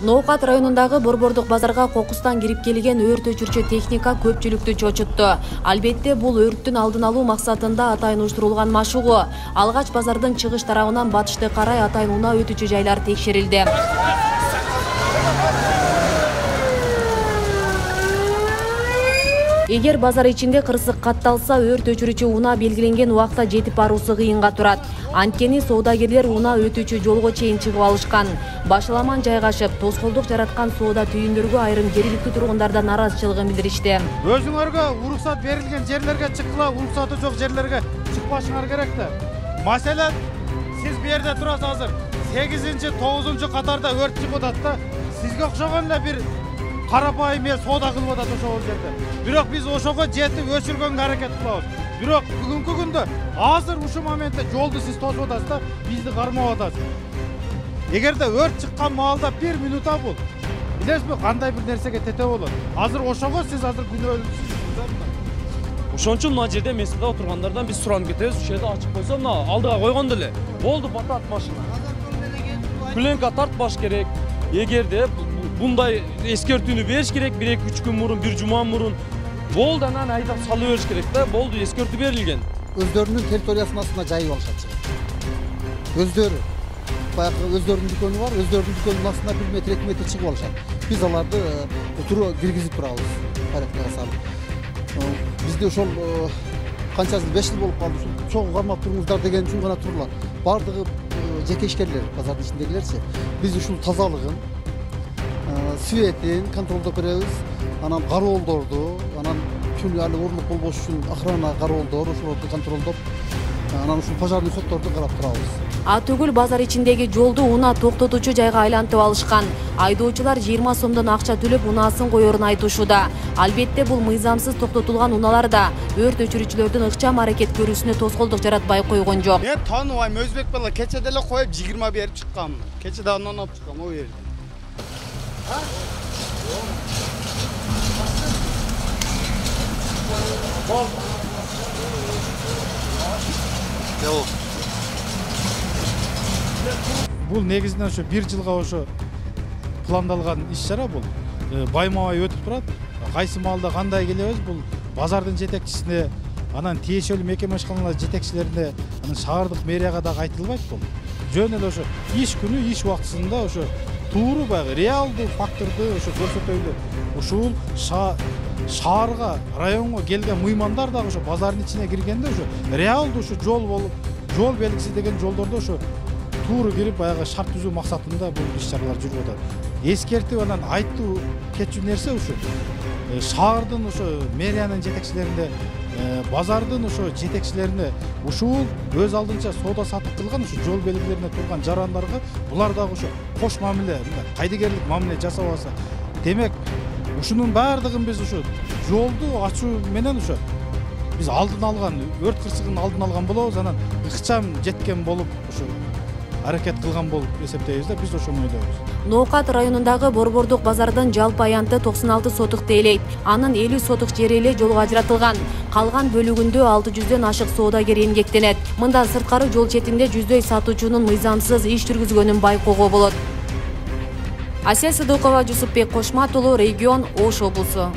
Ноокат районундагы Борбордук базарга кокустан кирип келген өрт өчүрчү техника көпчүлүктү чочутту. Албетте бул өрттүн алдын алуу максатында атайын уюштурулган машыгуу. Алгач базардын чыгыш тарабынан батышты карай атайын унаа өтүүчү жайлар текшерилди. Эгер базар ичинде кырсык катталса, өрт өчүрүүчү унаа белгиленген убакта жетип баруусу кыйынга турат. Анткени соодагерлер унаа өтүүчү жолго чейин чыгып алышкан. Башаламан жайгашып, тоскоолдук жараткан соода түйүндөргө айрым жергиликтүү тургундардан наразычылыгын билдиришти. Өзүңөргө уруксат берилген жерлерге чыккыла, уруксаты жок жерлерге чыкпашыңар керек да. Маселен, сиз бу жерде турасыз азыр. 8-9 катарда өрт чыгып атат да. Сизге окшогон эле бир карапайым эл соода кылып атат ошол жерде. Бирок биз ошого жетип өчүргөнгө аракет кылабыз. Бирок бүгүнкү күндө азыр ушул моментте жолду сиз тосуп атасыз да, бизди кармап атасыз. Эгерде өрт чыккан маалда 1 минута бул. Билесизби кандай бир нерсеге тете болот. Азыр ошого сиз азыр күнөөлүүсүз. Ошон үчүн мына жерде месте отургандардан биз суранып кетебиз. Ушул жерде ачык койсо, мына алдыга койгон деле. Болду, батат машина. Пленка тартпаш керек. Эгерде bunday eskertүүнү бериш керек, 1-2-3 күн мурун, 1 жума мурун. Болду, анан айдап салып бериш керек да, болду, эскертүү берилген. Өздөрүнүн территориясынын астына жайып алышат. Өздөрү, баягы өздөрүнүн дүкөнү бар, өздөрүнүн дүкөнүнүн астына 1 метр, 2 метр чыгып алышат. Биз аларды утуру киргизип турабыз, порядкага салып. Бизде ошол канча жыл, 5 жыл болуп калды. Чоң кармап туруңуздар деген үчүн гана турулат. Бардыгы жеке ишкерлер, базардын ичиндегилерчи. Биз ушул тазалыгын, светин контролдоп беребиз, анан кароолдорду, анан күн али урурлук болбош үчүн охрана кароолдор ошолорду контролдоп, анан ушул пожарный ходдорду карап турабыз. Түгүл базар ичиндеги жолду унаа токтотуучу жайга айлантып алышкан. Айдоочулар 20 сомдон акча төлөп унаасын коерун айтышууда. Албетте бул мыйзамсыз токтотулган унаалар да өрт өчүрүүчүлөрдүн ыкчам аракет көрүүсүнө тоскоолдук жаратпай койгон жок. Мен тааныбайм, өзбек бала кече деле коюп 20 берип чыккам. Кече да андан алып чыккам о жерде. Бул негизинен ошо 1 жылга ошо пландалган иш-чара бул. Баймабай өтүп турат. Кайсы маалда кандай келебиз, бул базардын жетекчисине, анан тиешелүү мекеме ишканалар жетекчилерине, анан шаардык мэрияга дагы айтылбайт бул. Жөн эле ошо иш күнү, иш убактысында ошо тууру баягы реалдуу факторду ошо көрсөтөйлү. Ушул шаарга, районго келген мыймандар дагы ошо базардын ичине киргенде ошо реалдуу ошо жол болуп, жол белгиси деген жолдордо ошо тууру кирип баягы шарт түзүү максатында бул иш-чаралар жүрүп атат. Эскертип анан айтуу кетчү нерсе ушул. Шаардын ошо мэриянын жетекчилерине, базардын ошо жетекчилерине ушул өз алдынча соода сатып кылган ошо жол белгилерине турган жарандарга булар дагы ошо кош мамиле, кайдыгерлик мамиле жасабаса, демек ушунун баардыгын биз ошо жолду ачуу менен ошо биз алдын алган, өрт кырсыгын алдын алган болобуз, анан ыкчам жеткен болуп ошо аракет кылган болуп эсептейбиз да, биз ошону ойлойбуз. Ноокат районундагы Борбордук базардын жалпы аянты 96 сотук тейлейт. Анын 50 сотук жери эле жолго ажыратылган. Калган бөлүгүндө 600дөн ашык соодагер эмгектенет. Мындан сырткары жол четинде жүздөй сатуучунун мыйзамсыз иш жүргүзгөнүн байкоого болот. Асел Сыдыкова, Жусупбек Кошмат уулу, Регион, Ош облусу.